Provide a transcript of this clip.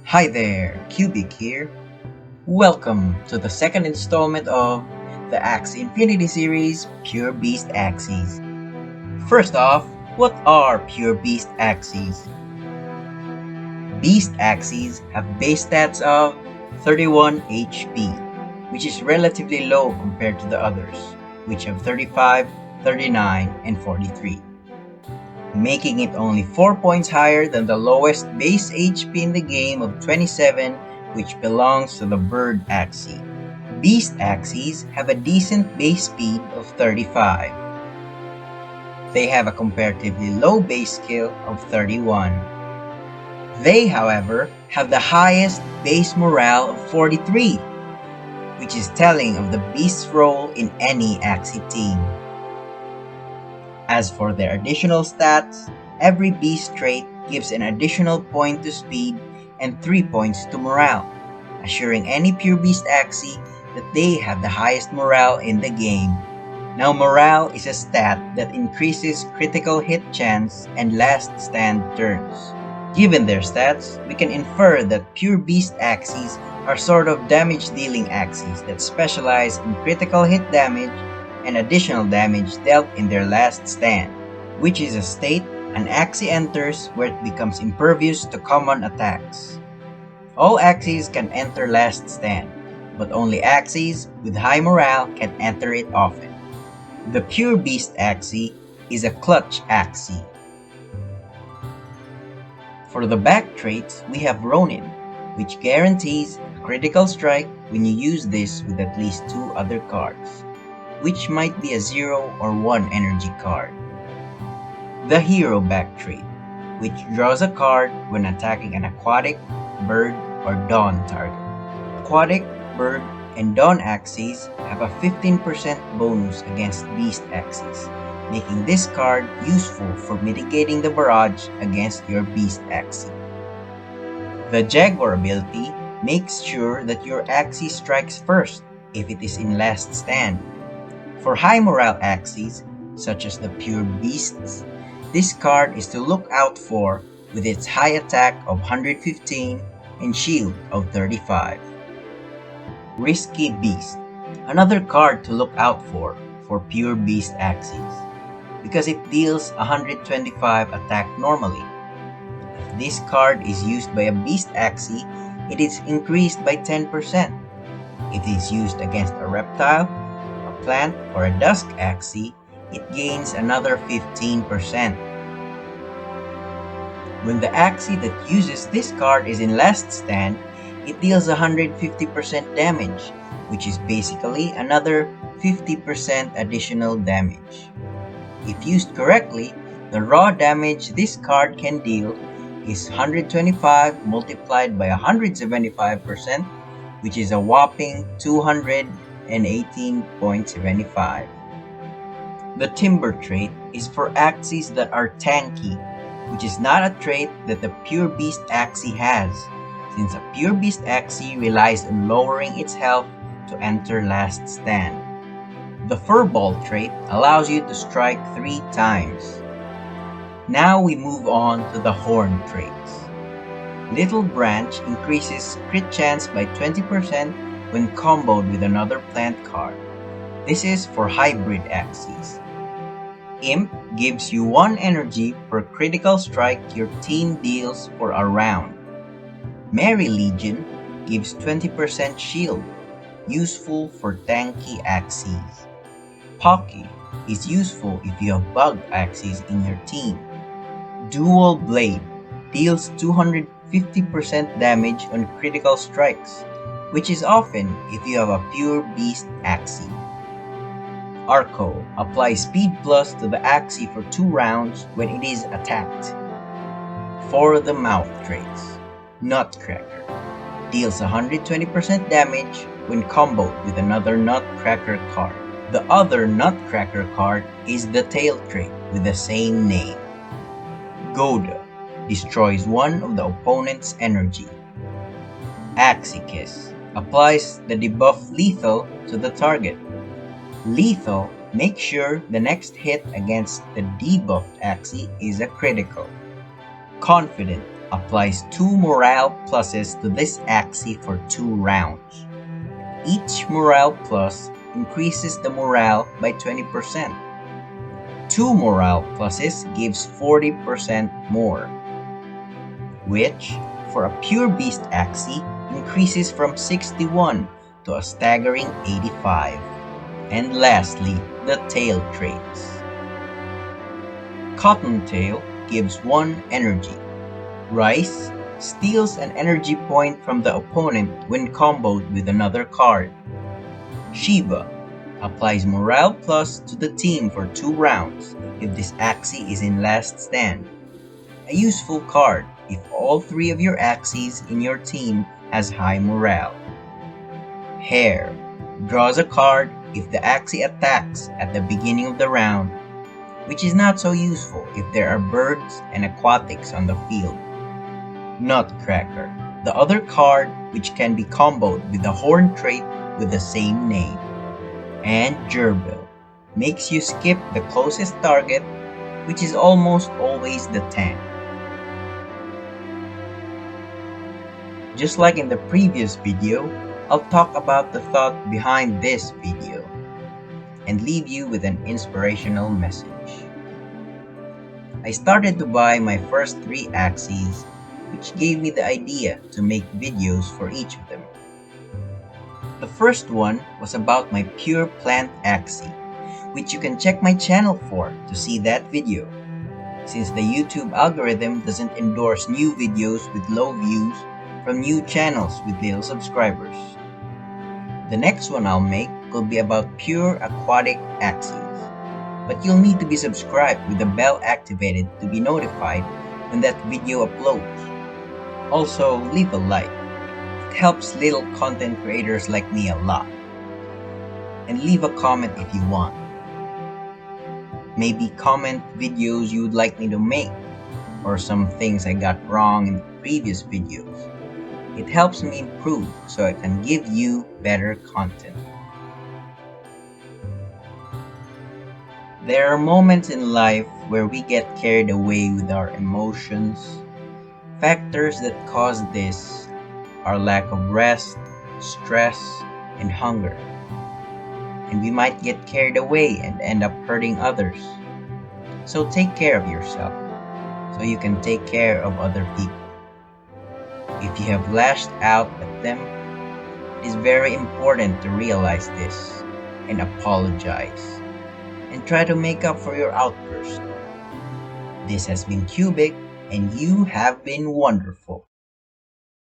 Hi there, Cubic here. Welcome to the second installment of the Axie Infinity series, Pure Beast Axies. First off, what are Pure Beast Axies? Beast Axies have base stats of 31 HP, which is relatively low compared to the others, which have 35, 39, and 43. Making it only 4 points higher than the lowest base HP in the game of 27, which belongs to the Bird Axie. Beast Axies have a decent base speed of 35. They have a comparatively low base skill of 31. They, however, have the highest base morale of 43, which is telling of the Beast's role in any Axie team. As for their additional stats, every Beast trait gives an additional point to speed and 3 points to morale, assuring any Pure Beast Axie that they have the highest morale in the game. Now, morale is a stat that increases critical hit chance and last stand turns. Given their stats, we can infer that Pure Beast Axies are sort of damage-dealing Axies that specialize in critical hit damage and additional damage dealt in their last stand, which is a state an Axie enters where it becomes impervious to common attacks. All Axies can enter last stand, but only Axies with high morale can enter it often. The Pure Beast Axie is a clutch Axie. For the back traits, we have Ronin, which guarantees a critical strike when you use this with at least 2 other cards, which might be a 0 or 1 energy card. The Hero back trait, which draws a card when attacking an aquatic, bird, or dawn target. Aquatic, bird, and dawn Axies have a 15% bonus against Beast Axies, making this card useful for mitigating the barrage against your Beast Axie. The Jaguar ability makes sure that your Axie strikes first if it is in last stand. For high morale Axies, such as the Pure Beasts, this card is to look out for with its high attack of 115 and shield of 35. Risky Beast, another card to look out for Pure Beast Axies, because it deals 125 attack normally. If this card is used by a Beast Axie, it is increased by 10%. If it is used against a reptile, plant, or a DUSK Axie, it gains another 15%. When the Axie that uses this card is in last stand, it deals 150% damage, which is basically another 50% additional damage. If used correctly, the raw damage this card can deal is 125 multiplied by 175%, which is a whopping 218.75. The Timber trait is for Axies that are tanky, which is not a trait that the Pure Beast Axie has, since a Pure Beast Axie relies on lowering its health to enter last stand. The Furball trait allows you to strike 3 times. Now we move on to the Horn traits. Little Branch increases crit chance by 20% when comboed with another plant card. This is for hybrid Axies. Imp gives you 1 energy per critical strike your team deals for a round. Merry Legion gives 20% shield, useful for tanky Axies. Pocky is useful if you have bug Axies in your team. Dual Blade deals 250% damage on critical strikes, which is often if you have a Pure Beast Axie. Arco applies Speed Plus to the Axie for 2 rounds when it is attacked. For the Mouth traits, Nutcracker deals 120% damage when comboed with another Nutcracker card. The other Nutcracker card is the Tail trait with the same name. Goda destroys 1 of the opponent's energy. Axie Kiss applies the debuff Lethal to the target. Lethal makes sure the next hit against the debuffed Axie is a critical. Confident applies 2 morale pluses to this Axie for 2 rounds. Each morale plus increases the morale by 20%. 2 morale pluses gives 40% more, which, for a Pure Beast Axie, increases from 61 to a staggering 85. And lastly, the tail traits. Cottontail gives 1 energy. Rice steals an energy point from the opponent when comboed with another card. Shiva applies morale plus to the team for 2 rounds if this Axie is in last stand. A useful card if all 3 of your Axies in your team has high morale. Hare draws a card if the Axie attacks at the beginning of the round, which is not so useful if there are birds and aquatics on the field. Nutcracker, the other card which can be comboed with the horn trait with the same name. And Gerbil makes you skip the closest target, which is almost always the tank. Just like in the previous video, I'll talk about the thought behind this video and leave you with an inspirational message. I started to buy my first 3 Axies, which gave me the idea to make videos for each of them. The first one was about my Pure Plant Axie, which you can check my channel for to see that video, since the YouTube algorithm doesn't endorse new videos with low views from new channels with little subscribers. The next one I'll make will be about Pure Aquatic Axies, but you'll need to be subscribed with the bell activated to be notified when that video uploads. Also, leave a like. It helps little content creators like me a lot. And leave a comment if you want. Maybe comment videos you would like me to make, or some things I got wrong in the previous videos. It helps me improve so I can give you better content. There are moments in life where we get carried away with our emotions. Factors that cause this are lack of rest, stress, and hunger. And we might get carried away and end up hurting others. So take care of yourself so you can take care of other people. If you have lashed out at them, it is very important to realize this and apologize and try to make up for your outburst. This has been Cubic, and you have been wonderful.